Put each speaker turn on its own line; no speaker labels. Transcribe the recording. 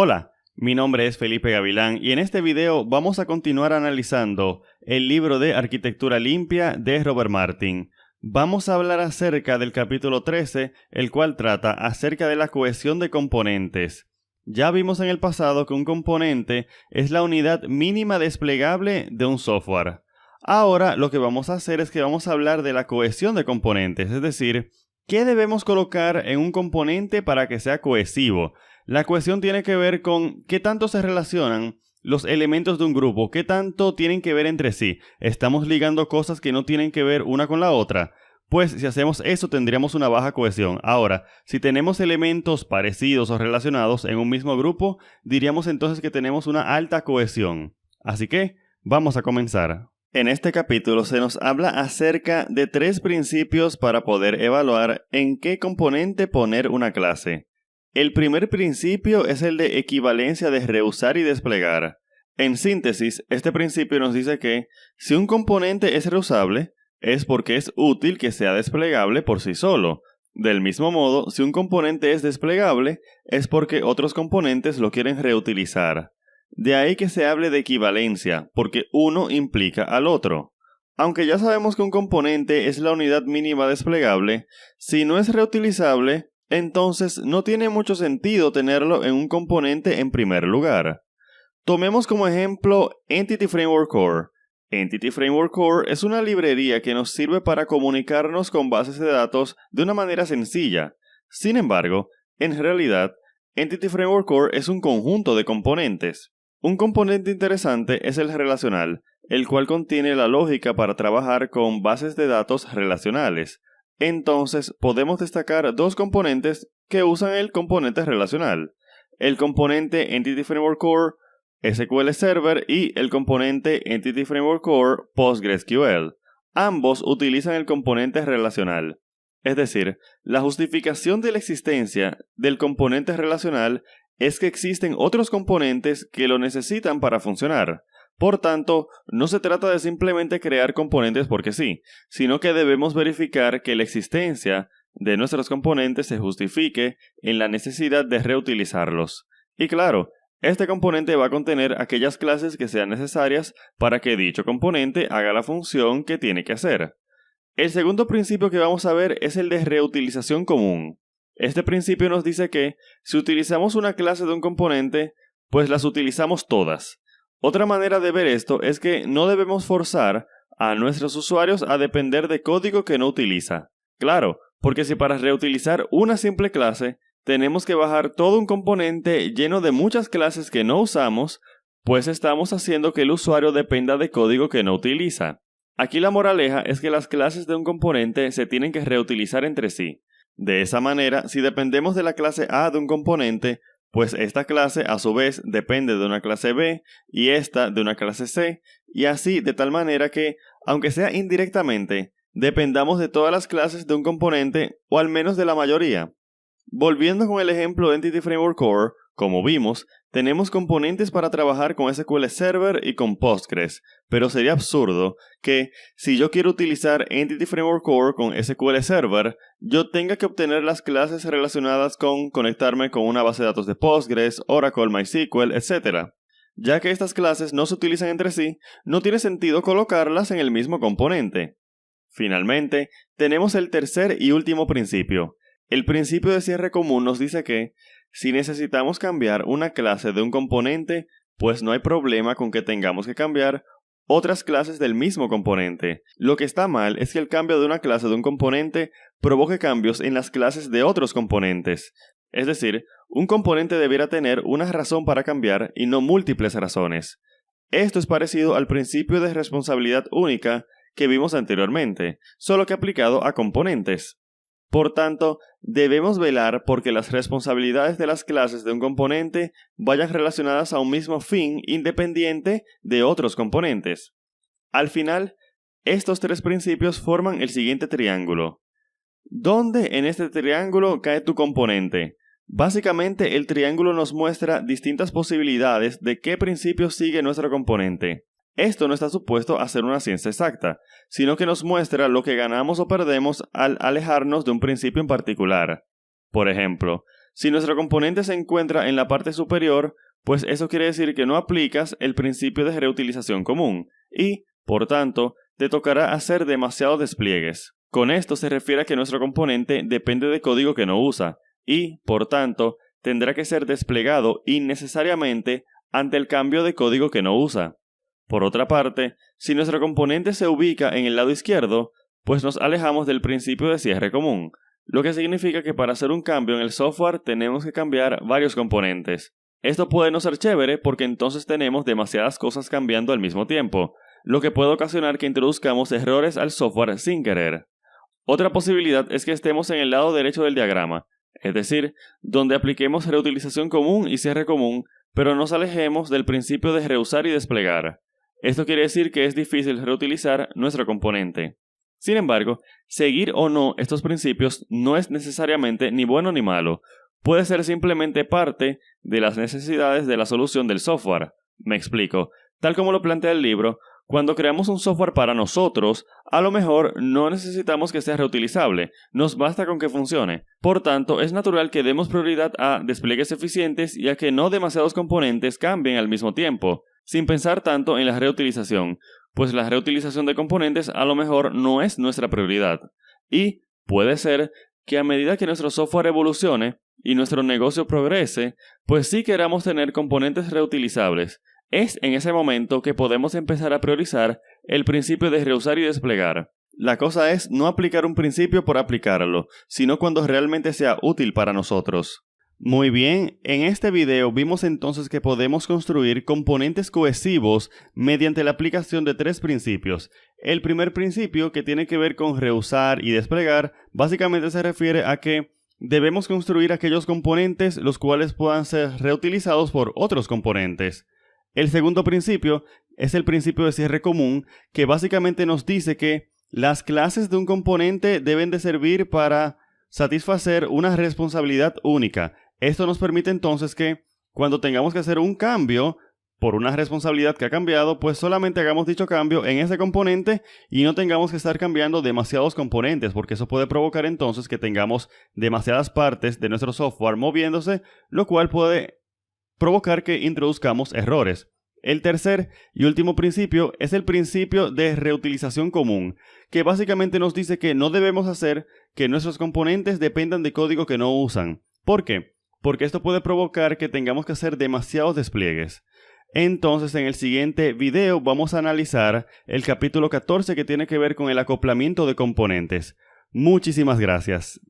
Hola, mi nombre es Felipe Gavilán y en este video vamos a continuar analizando el libro de Arquitectura Limpia de Robert Martin. Vamos a hablar acerca del capítulo 13, el cual trata acerca de la cohesión de componentes. Ya vimos en el pasado que un componente es la unidad mínima desplegable de un software. Ahora lo que vamos a hacer es que vamos a hablar de la cohesión de componentes, es decir, ¿qué debemos colocar en un componente para que sea cohesivo? La cohesión tiene que ver con qué tanto se relacionan los elementos de un grupo, qué tanto tienen que ver entre sí. ¿Estamos ligando cosas que no tienen que ver una con la otra? Pues si hacemos eso tendríamos una baja cohesión. Ahora, si tenemos elementos parecidos o relacionados en un mismo grupo, diríamos entonces que tenemos una alta cohesión. Así que, vamos a comenzar. En este capítulo se nos habla acerca de 3 principios para poder evaluar en qué componente poner una clase. El primer principio es el de equivalencia de reusar y desplegar. En síntesis, este principio nos dice que si un componente es reusable, es porque es útil que sea desplegable por sí solo. Del mismo modo, si un componente es desplegable, es porque otros componentes lo quieren reutilizar. De ahí que se hable de equivalencia, porque uno implica al otro. Aunque ya sabemos que un componente es la unidad mínima desplegable, si no es reutilizable, entonces no tiene mucho sentido tenerlo en un componente en primer lugar. Tomemos como ejemplo Entity Framework Core. Entity Framework Core es una librería que nos sirve para comunicarnos con bases de datos de una manera sencilla. Sin embargo, en realidad, Entity Framework Core es un conjunto de componentes. Un componente interesante es el relacional, el cual contiene la lógica para trabajar con bases de datos relacionales. Entonces, podemos destacar 2 componentes que usan el componente relacional. El componente Entity Framework Core SQL Server y el componente Entity Framework Core PostgreSQL. Ambos utilizan el componente relacional. Es decir, la justificación de la existencia del componente relacional es que existen otros componentes que lo necesitan para funcionar. Por tanto, no se trata de simplemente crear componentes porque sí, sino que debemos verificar que la existencia de nuestros componentes se justifique en la necesidad de reutilizarlos. Y claro, este componente va a contener aquellas clases que sean necesarias para que dicho componente haga la función que tiene que hacer. El segundo principio que vamos a ver es el de reutilización común. Este principio nos dice que si utilizamos una clase de un componente, pues las utilizamos todas. Otra manera de ver esto es que no debemos forzar a nuestros usuarios a depender de código que no utiliza. Claro, porque si para reutilizar una simple clase tenemos que bajar todo un componente lleno de muchas clases que no usamos, pues estamos haciendo que el usuario dependa de código que no utiliza. Aquí la moraleja es que las clases de un componente se tienen que reutilizar entre sí. De esa manera, si dependemos de la clase A de un componente, pues esta clase a su vez depende de una clase B y esta de una clase C, y así de tal manera que, aunque sea indirectamente, dependamos de todas las clases de un componente o al menos de la mayoría. Volviendo con el ejemplo de Entity Framework Core, como vimos, tenemos componentes para trabajar con SQL Server y con Postgres, pero sería absurdo que, si yo quiero utilizar Entity Framework Core con SQL Server, yo tenga que obtener las clases relacionadas con conectarme con una base de datos de Postgres, Oracle, MySQL, etc. Ya que estas clases no se utilizan entre sí, no tiene sentido colocarlas en el mismo componente. Finalmente, tenemos el tercer y último principio. El principio de cierre común nos dice que, si necesitamos cambiar una clase de un componente, pues no hay problema con que tengamos que cambiar otras clases del mismo componente. Lo que está mal es que el cambio de una clase de un componente provoque cambios en las clases de otros componentes. Es decir, un componente debiera tener una razón para cambiar y no múltiples razones. Esto es parecido al principio de responsabilidad única que vimos anteriormente, solo que aplicado a componentes. Por tanto, debemos velar porque las responsabilidades de las clases de un componente vayan relacionadas a un mismo fin independiente de otros componentes. Al final, estos 3 principios forman el siguiente triángulo. ¿Dónde en este triángulo cae tu componente? Básicamente, el triángulo nos muestra distintas posibilidades de qué principio sigue nuestro componente. Esto no está supuesto a ser una ciencia exacta, sino que nos muestra lo que ganamos o perdemos al alejarnos de un principio en particular. Por ejemplo, Si nuestro componente se encuentra en la parte superior, pues eso quiere decir que no aplicas el principio de reutilización común y, por tanto, te tocará hacer demasiados despliegues. Con esto se refiere a que nuestro componente depende de código que no usa y, por tanto, tendrá que ser desplegado innecesariamente ante el cambio de código que no usa. Por otra parte, si nuestro componente se ubica en el lado izquierdo, pues nos alejamos del principio de cierre común, lo que significa que para hacer un cambio en el software tenemos que cambiar varios componentes. Esto puede no ser chévere porque entonces tenemos demasiadas cosas cambiando al mismo tiempo, lo que puede ocasionar que introduzcamos errores al software sin querer. Otra posibilidad es que estemos en el lado derecho del diagrama, es decir, donde apliquemos reutilización común y cierre común, pero nos alejemos del principio de reusar y desplegar. Esto quiere decir que es difícil reutilizar nuestro componente. Sin embargo, seguir o no estos principios no es necesariamente ni bueno ni malo. Puede ser simplemente parte de las necesidades de la solución del software. Me explico. Tal como lo plantea el libro, cuando creamos un software para nosotros, a lo mejor no necesitamos que sea reutilizable, nos basta con que funcione. Por tanto, es natural que demos prioridad a despliegues eficientes y a que no demasiados componentes cambien al mismo tiempo, sin pensar tanto en la reutilización, pues la reutilización de componentes a lo mejor no es nuestra prioridad. Y puede ser que a medida que nuestro software evolucione y nuestro negocio progrese, pues sí queramos tener componentes reutilizables. Es en ese momento que podemos empezar a priorizar el principio de reusar y desplegar. La cosa es no aplicar un principio por aplicarlo, sino cuando realmente sea útil para nosotros. Muy bien, en este video vimos entonces que podemos construir componentes cohesivos mediante la aplicación de 3 principios. El primer principio, que tiene que ver con reusar y desplegar, básicamente se refiere a que debemos construir aquellos componentes los cuales puedan ser reutilizados por otros componentes. El segundo principio es el principio de cierre común, que básicamente nos dice que las clases de un componente deben de servir para satisfacer una responsabilidad única. Esto nos permite entonces que cuando tengamos que hacer un cambio por una responsabilidad que ha cambiado, pues solamente hagamos dicho cambio en ese componente y no tengamos que estar cambiando demasiados componentes, porque eso puede provocar entonces que tengamos demasiadas partes de nuestro software moviéndose, lo cual puede provocar que introduzcamos errores. El tercer y último principio es el principio de reutilización común, que básicamente nos dice que no debemos hacer que nuestros componentes dependan de código que no usan. ¿Por qué? Porque esto puede provocar que tengamos que hacer demasiados despliegues. Entonces, en el siguiente video vamos a analizar el capítulo 14 que tiene que ver con el acoplamiento de componentes. Muchísimas gracias.